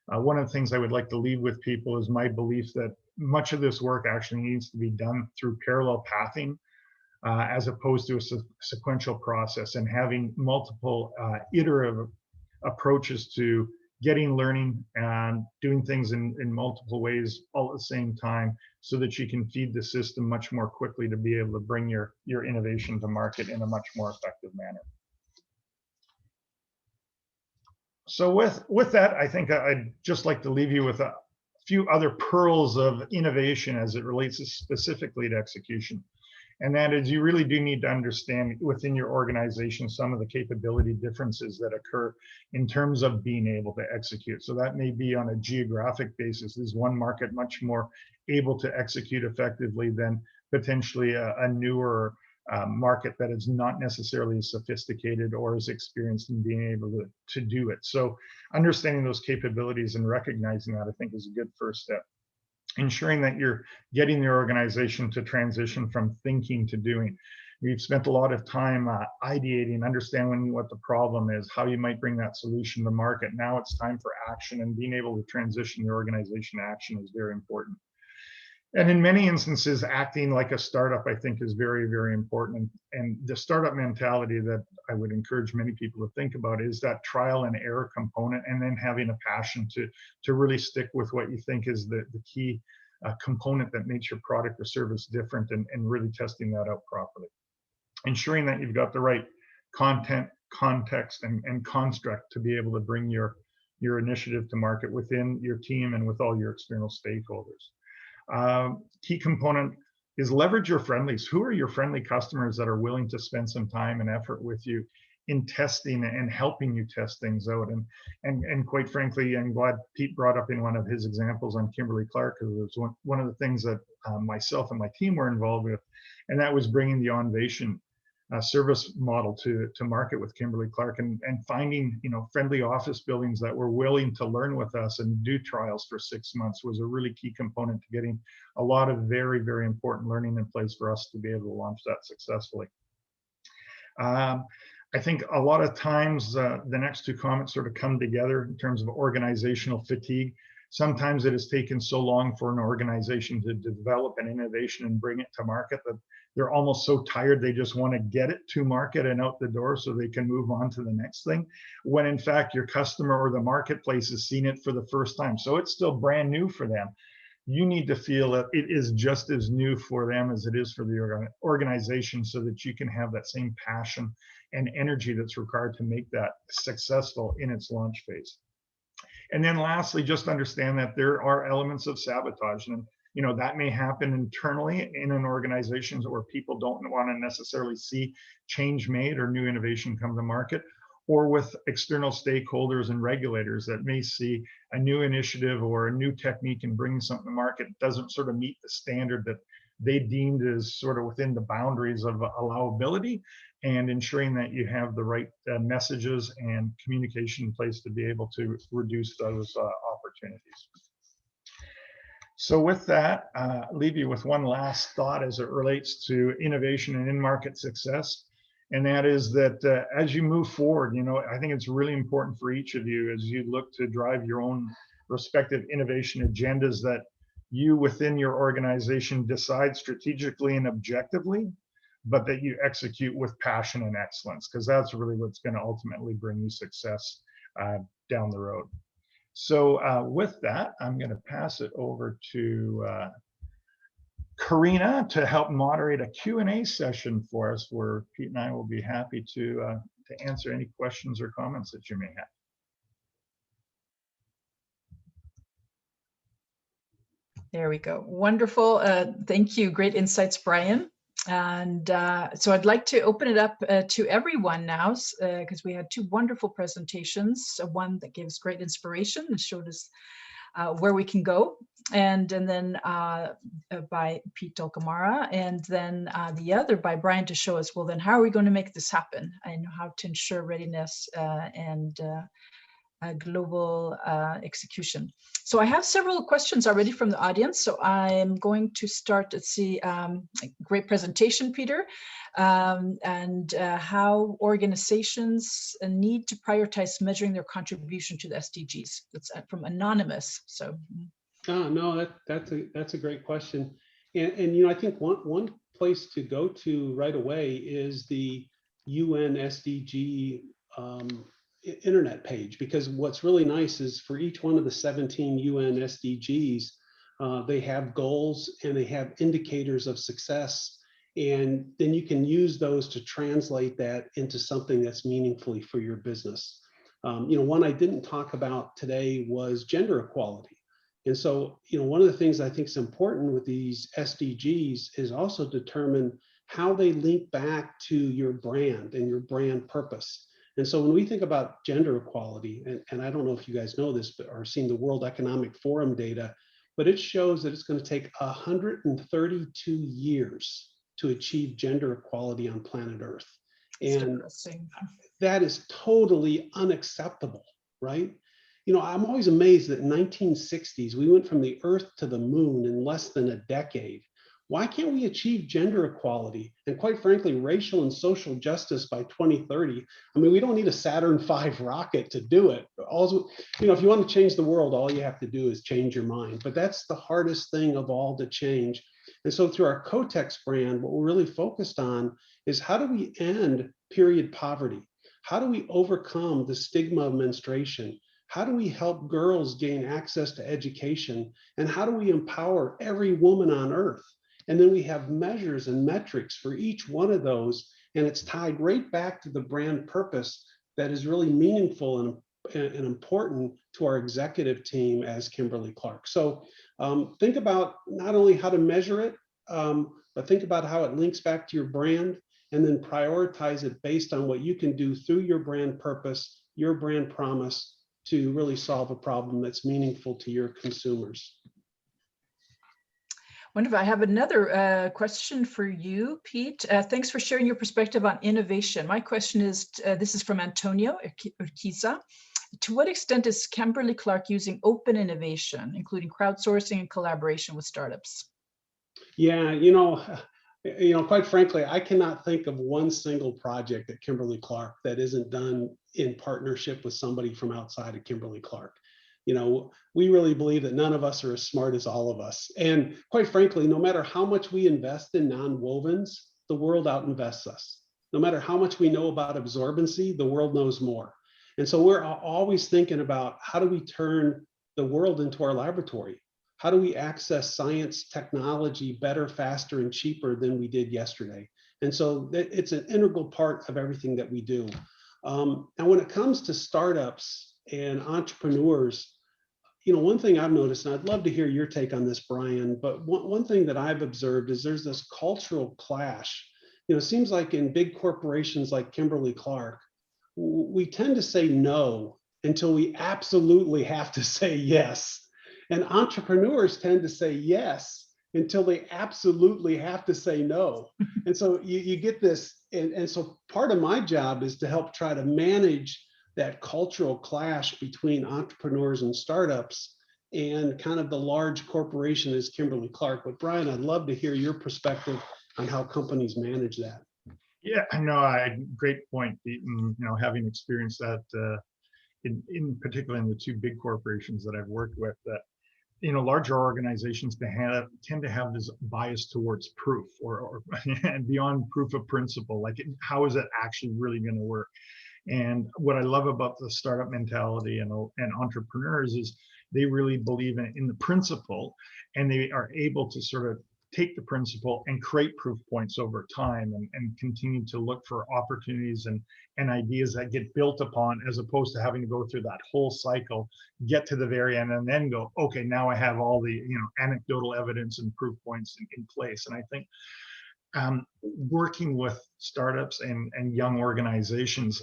one of the things I would like to leave with people is my belief that much of this work actually needs to be done through parallel pathing, as opposed to a sequential process, and having multiple iterative approaches to getting learning and doing things in multiple ways all at the same time, so that you can feed the system much more quickly to be able to bring your innovation to market in a much more effective manner. So with that, I think I'd just like to leave you with a few other pearls of innovation as it relates specifically to execution. And that is, you really do need to understand within your organization some of the capability differences that occur in terms of being able to execute. So that may be on a geographic basis. Is one market much more able to execute effectively than potentially a newer market that is not necessarily as sophisticated or as experienced in being able to do it? So understanding those capabilities and recognizing that, I think, is a good first step. Ensuring that you're getting your organization to transition from thinking to doing. We've spent a lot of time ideating, understanding what the problem is, how you might bring that solution to market. Now it's time for action, and being able to transition your organization to action is very important. And in many instances, acting like a startup, I think, is very, very important. And the startup mentality that I would encourage many people to think about is that trial and error component, and then having a passion to really stick with what you think is the key component that makes your product or service different, and really testing that out properly. Ensuring that you've got the right content, context, and construct to be able to bring your initiative to market within your team and with all your external stakeholders. Key component is leverage your friendlies. Who are your friendly customers that are willing to spend some time and effort with you in testing and helping you test things out? And quite frankly, I'm glad Pete brought up in one of his examples on Kimberly-Clark, because it was one of the things that myself and my team were involved with, and that was bringing the Innovation service model to market with Kimberly-Clark, and finding friendly office buildings that were willing to learn with us and do trials for 6 months was a really key component to getting a lot of very, very important learning in place for us to be able to launch that successfully. I think a lot of times the next two comments sort of come together in terms of organizational fatigue. Sometimes it has taken so long for an organization to develop an innovation and bring it to market that they're almost so tired they just want to get it to market and out the door so they can move on to the next thing, when in fact your customer or the marketplace has seen it for the first time. So it's still brand new for them. You need to feel that it is just as new for them as it is for the organization, so that you can have that same passion and energy that's required to make that successful in its launch phase. And then lastly, just understand that there are elements of sabotage, and that may happen internally in an organization where people don't want to necessarily see change made or new innovation come to market, or with external stakeholders and regulators that may see a new initiative or a new technique and bringing something to market doesn't sort of meet the standard that they deemed as sort of within the boundaries of allowability, and ensuring that you have the right messages and communication in place to be able to reduce those opportunities. So with that, leave you with one last thought as it relates to innovation and in-market success. And that is that as you move forward, I think it's really important for each of you as you look to drive your own respective innovation agendas that you within your organization decide strategically and objectively, but that you execute with passion and excellence, because that's really what's going to ultimately bring you success down the road. So with that, I'm going to pass it over to Karina to help moderate a Q&A session for us, where Pete and I will be happy to answer any questions or comments that you may have. There we go. Wonderful. Thank you. Great insights, Bryan. And so I'd like to open it up to everyone now, because we had two wonderful presentations. One that gave us great inspiration and showed us where we can go, and then by Pete Dulcamara, and then the other by Bryan to show us, well, then how are we going to make this happen, and how to ensure readiness and global execution. So I have several questions already from the audience. So I'm going to start to see, great presentation, Peter, and how organizations need to prioritize measuring their contribution to the SDGs. That's from Anonymous. So. Oh, no, that's a great question. And I think one place to go to right away is the UN SDG internet page, because what's really nice is for each one of the 17 UN SDGs, they have goals and they have indicators of success, and then you can use those to translate that into something that's meaningfully for your business. One I didn't talk about today was gender equality. And so, one of the things I think is important with these SDGs is also determine how they link back to your brand and your brand purpose. And so when we think about gender equality, and I don't know if you guys know this, but are seeing the World Economic Forum data, but it shows that it's going to take 132 years to achieve gender equality on planet Earth. And that is totally unacceptable, right? I'm always amazed that in 1960s, we went from the Earth to the moon in less than a decade. Why can't we achieve gender equality and, quite frankly, racial and social justice by 2030? I mean, we don't need a Saturn V rocket to do it. Also, if you want to change the world, all you have to do is change your mind. But that's the hardest thing of all to change. And so through our Kotex brand, what we're really focused on is how do we end period poverty? How do we overcome the stigma of menstruation? How do we help girls gain access to education? And how do we empower every woman on Earth? And then we have measures and metrics for each one of those, and it's tied right back to the brand purpose that is really meaningful and important to our executive team as Kimberly-Clark. So think about not only how to measure it, but think about how it links back to your brand, and then prioritize it based on what you can do through your brand purpose, your brand promise, to really solve a problem that's meaningful to your consumers. Wonderful. I have another question for you, Pete. Thanks for sharing your perspective on innovation. My question is, this is from Antonio Urquiza. To what extent is Kimberly-Clark using open innovation, including crowdsourcing and collaboration with startups? Yeah, quite frankly, I cannot think of one single project at Kimberly-Clark that isn't done in partnership with somebody from outside of Kimberly-Clark. We really believe that none of us are as smart as all of us. And quite frankly, no matter how much we invest in nonwovens, the world outinvests us. No matter how much we know about absorbency, the world knows more. And so we're always thinking about how do we turn the world into our laboratory? How do we access science, technology better, faster, and cheaper than we did yesterday? And so it's an integral part of everything that we do. And when it comes to startups and entrepreneurs, one thing I've noticed, and I'd love to hear your take on this, Bryan, but one thing that I've observed is there's this cultural clash. It seems like in big corporations like Kimberly-Clark, we tend to say no until we absolutely have to say yes. And entrepreneurs tend to say yes until they absolutely have to say no. And so you get this, and so part of my job is to help try to manage that cultural clash between entrepreneurs and startups and kind of the large corporation as Kimberly-Clark. But Bryan, I'd love to hear your perspective on how companies manage that. Yeah, I know. Great point, Pete. And, having experienced that in particular in the two big corporations that I've worked with, that larger organizations tend to have this bias towards proof or and beyond proof of principle. Like, how is it actually really going to work? And what I love about the startup mentality and entrepreneurs is they really believe in the principle, and they are able to sort of take the principle and create proof points over time, and continue to look for opportunities and ideas that get built upon, as opposed to having to go through that whole cycle, get to the very end, and then go, okay, now I have all the anecdotal evidence and proof points in place. And I think working with startups and young organizations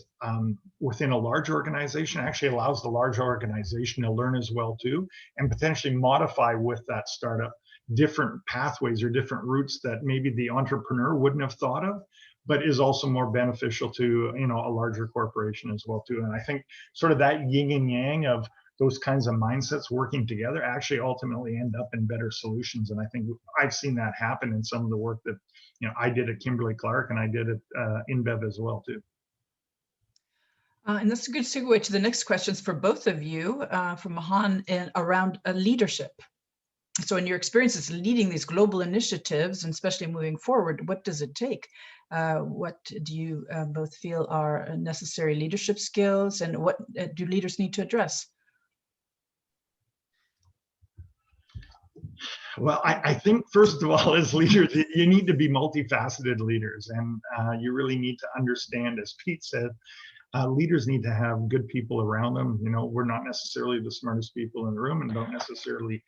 within a large organization actually allows the large organization to learn as well too, and potentially modify with that startup different pathways or different routes that maybe the entrepreneur wouldn't have thought of, but is also more beneficial to a larger corporation as well too. And I think sort of that yin and yang of those kinds of mindsets working together actually ultimately end up in better solutions. And I think I've seen that happen in some of the work that I did at Kimberly-Clark, and I did at InBev as well too. And that's a good segue to the next questions for both of you, from Mahan, and around leadership. So in your experiences leading these global initiatives, and especially moving forward, what does it take? What do you both feel are necessary leadership skills, and what do leaders need to address? Well, I think first of all, as leaders, you need to be multifaceted leaders, and you really need to understand, as Pete said, leaders need to have good people around them. We're not necessarily the smartest people in the room, and don't necessarily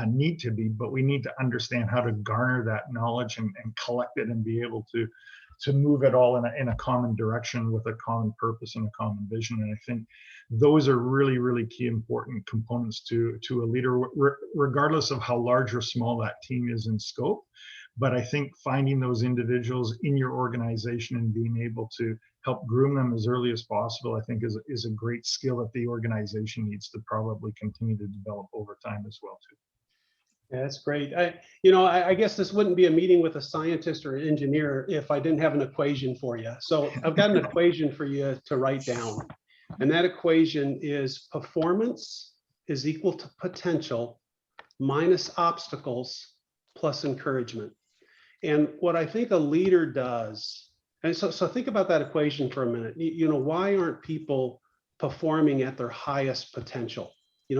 need to be, but we need to understand how to garner that knowledge and collect it, and be able to move it all in a common direction with a common purpose and a common vision. And I think those are really, really key important components to a leader, regardless of how large or small that team is in scope. But I think finding those individuals in your organization and being able to help groom them as early as possible, I think is a great skill that the organization needs to probably continue to develop over time as well too. Yeah, that's great. I guess this wouldn't be a meeting with a scientist or an engineer if I didn't have an equation for you. So I've got an equation for you to write down. And that equation is performance is equal to potential minus obstacles plus encouragement. And what I think a leader does, and so think about that equation for a minute. Why aren't people performing at their highest potential?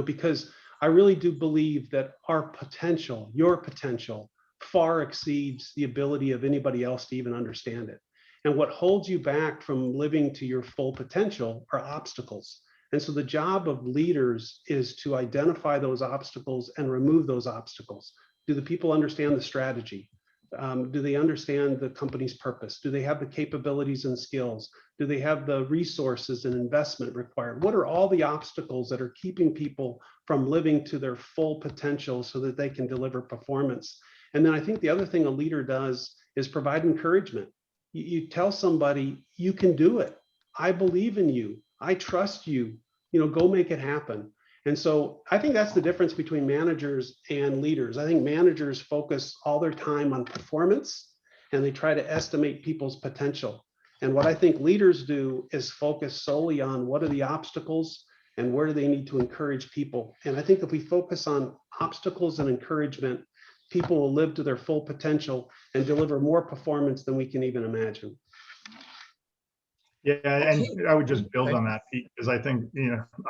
Because I really do believe that our potential, your potential, far exceeds the ability of anybody else to even understand it. And what holds you back from living to your full potential are obstacles. And so the job of leaders is to identify those obstacles and remove those obstacles. Do the people understand the strategy? Do they understand the company's purpose? Do they have the capabilities and skills? Do they have the resources and investment required? What are all the obstacles that are keeping people from living to their full potential so that they can deliver performance? And then I think the other thing a leader does is provide encouragement. You tell somebody, you can do it. I believe in you. I trust you. Go make it happen. And so I think that's the difference between managers and leaders. I think managers focus all their time on performance, and they try to estimate people's potential. And what I think leaders do is focus solely on what are the obstacles and where do they need to encourage people. And I think if we focus on obstacles and encouragement, people will live to their full potential and deliver more performance than we can even imagine. Yeah, and I would just build on that, Pete, because I think,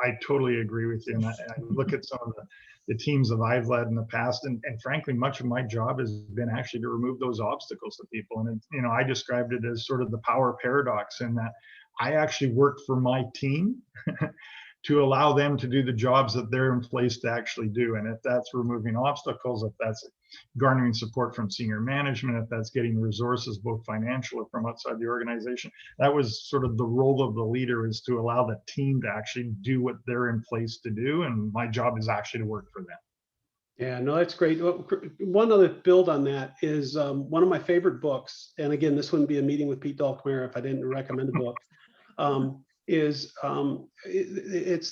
I totally agree with you. And I look at some of the teams that I've led in the past, and frankly, much of my job has been actually to remove those obstacles to people. And, I described it as sort of the power paradox, in that I actually work for my team to allow them to do the jobs that they're in place to actually do. And if that's removing obstacles, if that's garnering support from senior management, if that's getting resources, both financial or from outside the organization, that was sort of the role of the leader, is to allow the team to actually do what they're in place to do. And my job is actually to work for them. Yeah, no, that's great. One other build on that is one of my favorite books, and again, this wouldn't be a meeting with Pete Dulcamara if I didn't recommend the book, it's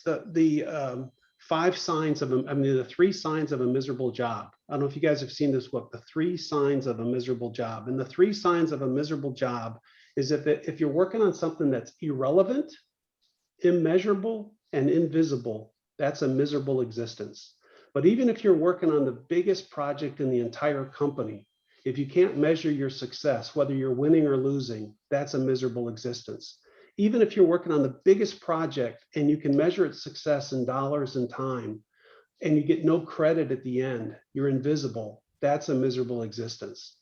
the 5 signs of, the 3 signs of a miserable job. I don't know if you guys have seen this book, The 3 Signs of a Miserable Job. And the 3 signs of a miserable job is if you're working on something that's irrelevant, immeasurable, and invisible, that's a miserable existence. But even if you're working on the biggest project in the entire company, if you can't measure your success, whether you're winning or losing, that's a miserable existence. Even if you're working on the biggest project and you can measure its success in dollars and time, and you get no credit at the end, you're invisible, that's a miserable existence.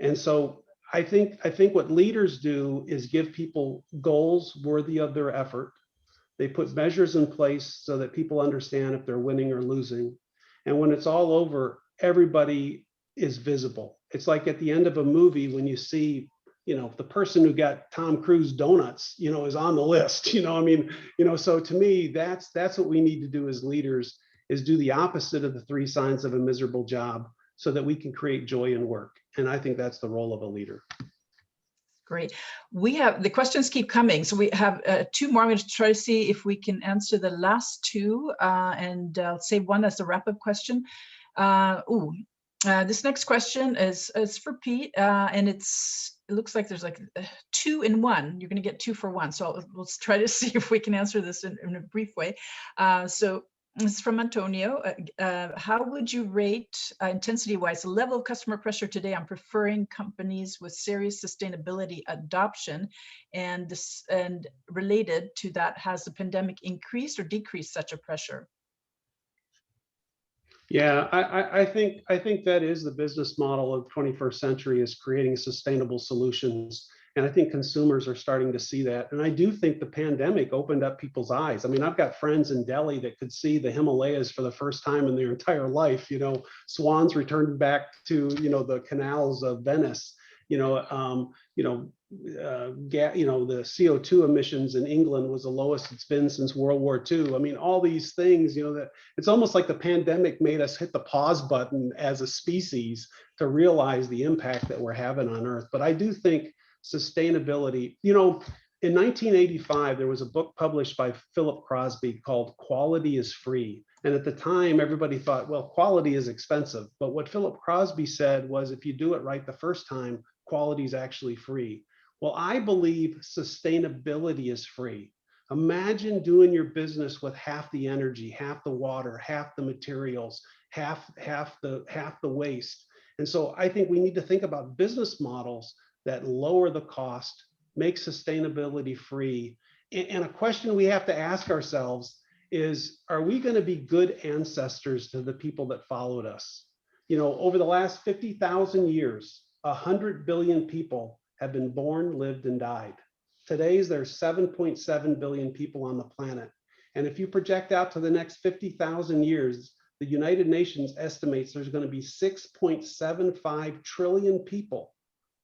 And so I think what leaders do is give people goals worthy of their effort. They put measures in place so that people understand if they're winning or losing. And when it's all over, everybody is visible. It's like at the end of a movie when you see, the person who got Tom Cruise donuts, is on the list, so to me, that's what we need to do as leaders, is do the opposite of the 3 signs of a miserable job so that we can create joy in work. And I think that's the role of a leader. Great. We have, the questions keep coming. So we have 2 more. I'm going to try to see if we can answer the last 2 and save one as a wrap-up question. This next question is for Pete, and it looks like there's like 2 in 1. You're going to get 2 for 1. So let's try to see if we can answer this in a brief way. So this is from Antonio. How would you rate intensity-wise the level of customer pressure today on preferring companies with serious sustainability adoption? And related to that, has the pandemic increased or decreased such a pressure? Yeah, I think that is the business model of 21st century, is creating sustainable solutions. And I think consumers are starting to see that. And I do think the pandemic opened up people's eyes. I mean, I've got friends in Delhi that could see the Himalayas for the first time in their entire life. Swans returned back to, the canals of Venice. The CO2 emissions in England was the lowest it's been since World War II. I mean, all these things, that it's almost like the pandemic made us hit the pause button as a species to realize the impact that we're having on Earth. But I do think sustainability, in 1985, there was a book published by Philip Crosby called Quality is Free. And at the time, everybody thought, well, quality is expensive. But what Philip Crosby said was, if you do it right the first time, quality is actually free. Well, I believe sustainability is free. Imagine doing your business with half the energy, half the water, half the materials, half the waste. And so I think we need to think about business models that lower the cost, make sustainability free. And a question we have to ask ourselves is, are we going to be good ancestors to the people that followed us? Over the last 50,000 years, 100 billion people have been born, lived, and died. Today, there's 7.7 billion people on the planet. And if you project out to the next 50,000 years, the United Nations estimates there's going to be 6.75 trillion people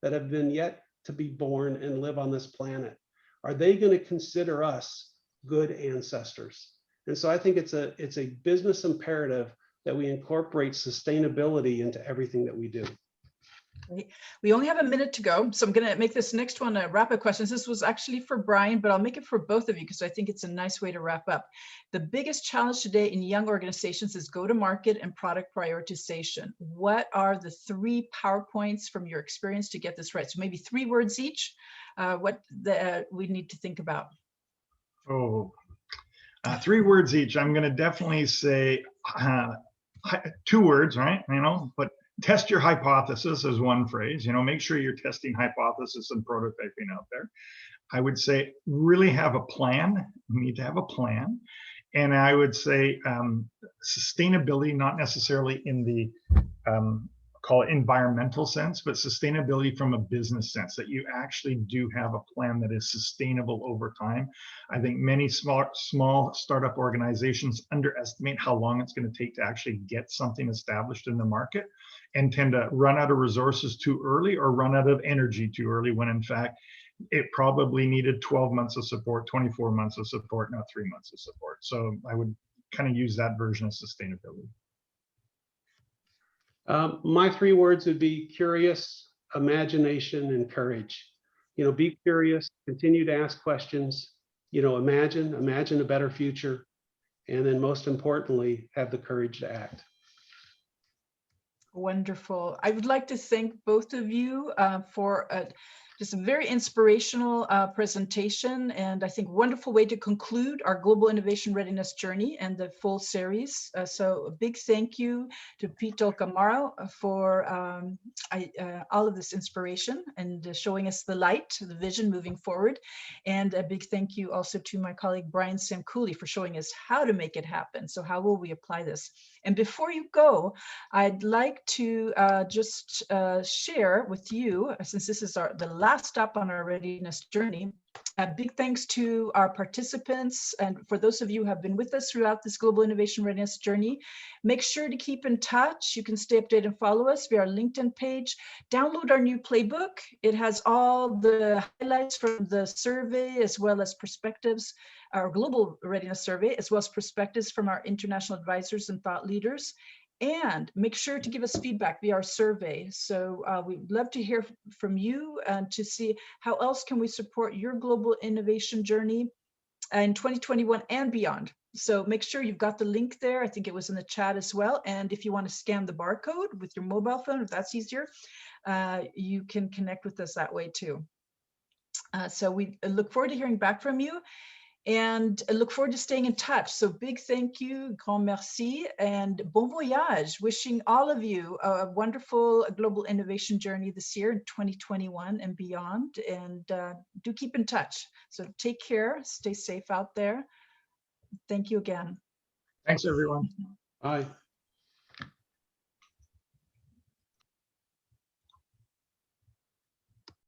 that have been yet to be born and live on this planet. Are they going to consider us good ancestors? And so I think it's a business imperative that we incorporate sustainability into everything that we do. We only have a minute to go, so I'm going to make this next one a wrap-up question. This was actually for Bryan, but I'll make it for both of you because I think it's a nice way to wrap up. The biggest challenge today in young organizations is go-to-market and product prioritization. What are the 3 PowerPoints from your experience to get this right? So maybe 3 words each, we need to think about. 3 words each. I'm going to definitely say 2 words, right? But test your hypothesis is one phrase. Make sure you're testing hypothesis and prototyping out there. I would say really have a plan. You need to have a plan. And I would say sustainability, not necessarily in the call it environmental sense, but sustainability from a business sense, that you actually do have a plan that is sustainable over time. I think many small startup organizations underestimate how long it's going to take to actually get something established in the market, and tend to run out of resources too early or run out of energy too early, when in fact it probably needed 12 months of support, 24 months of support, not 3 months of support. So I would kind of use that version of sustainability. My 3 words would be curious, imagination, and courage. Be curious, continue to ask questions, imagine a better future, and then most importantly, have the courage to act. Wonderful. I would like to thank both of you for just a very inspirational presentation, and I think wonderful way to conclude our Global Innovation Readiness Journey and the full series. So a big thank you to Pete Dulcamara for all of this inspiration and showing us the light, the vision moving forward. And a big thank you also to my colleague Bryan Semkuley for showing us how to make it happen. So how will we apply this? And before you go, I'd like to just share with you, since this is the last stop on our readiness journey, a big thanks to our participants, and for those of you who have been with us throughout this Global Innovation Readiness journey. Make sure to keep in touch. You can stay updated and follow us via our LinkedIn page. Download our new playbook. It has all the highlights from the survey, as well as perspectives, our Global Readiness Survey, as well as perspectives from our international advisors and thought leaders. And make sure to give us feedback via our survey. So we'd love to hear from you and to see how else can we support your global innovation journey in 2021 and beyond. So make sure you've got the link there. I think it was in the chat as well. And if you want to scan the barcode with your mobile phone, if that's easier, you can connect with us that way too. So we look forward to hearing back from you. And I look forward to staying in touch. So big thank you, grand merci, and bon voyage. Wishing all of you a wonderful global innovation journey this year in 2021 and beyond. And do keep in touch. So take care, stay safe out there. Thank you again. Thanks, everyone. Bye.